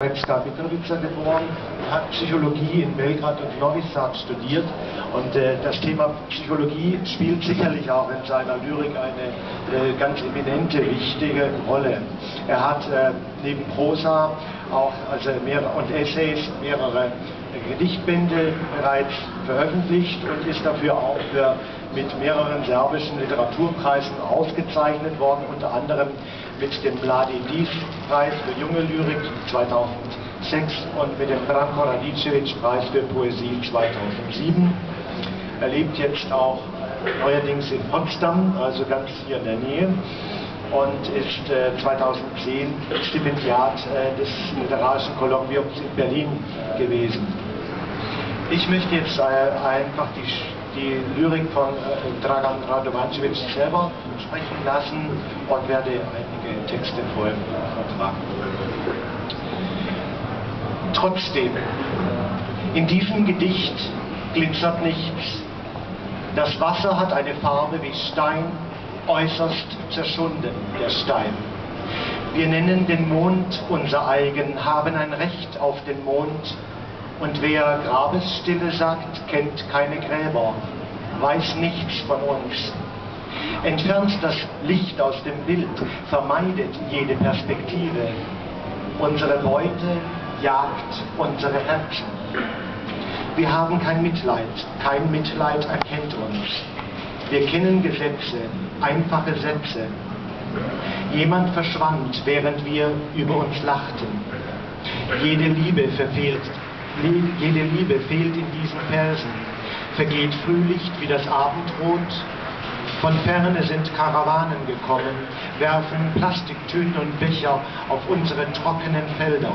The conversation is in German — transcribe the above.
Sremska Mitrovica geboren, hat Psychologie in Belgrad und Novi Sad studiert und das Thema Psychologie spielt sicherlich auch in seiner Lyrik eine ganz eminente, wichtige Rolle. Er hat neben Prosa auch und Essays mehrere Gedichtbände bereits veröffentlicht und ist dafür auch mit mehreren serbischen Literaturpreisen ausgezeichnet worden, unter anderem mit dem Mladi Dis-Preis für junge Lyrik 2006 und mit dem Branko Radičević-Preis für Poesie 2007. Er lebt jetzt auch neuerdings in Potsdam, also ganz hier in der Nähe, und ist 2010 Stipendiat des Literarischen Kolloquiums in Berlin gewesen. Ich möchte jetzt einfach die Lyrik von Dragan Radovančević selber sprechen lassen und werde einige Texte vortragen. Trotzdem, in diesem Gedicht glitzert nichts. Das Wasser hat eine Farbe wie Stein, äußerst zerschunden, der Stein. Wir nennen den Mond unser eigen, haben ein Recht auf den Mond. Und wer Grabesstille sagt, kennt keine Gräber, weiß nichts von uns. Entfernt das Licht aus dem Bild, vermeidet jede Perspektive. Unsere Beute jagt unsere Herzen. Wir haben kein Mitleid erkennt uns. Wir kennen Gesetze, einfache Sätze. Jemand verschwand, während wir über uns lachten. Jede Liebe fehlt in diesen Versen, vergeht Frühlicht wie das Abendrot. Von Ferne sind Karawanen gekommen, werfen Plastiktüten und Becher auf unsere trockenen Felder.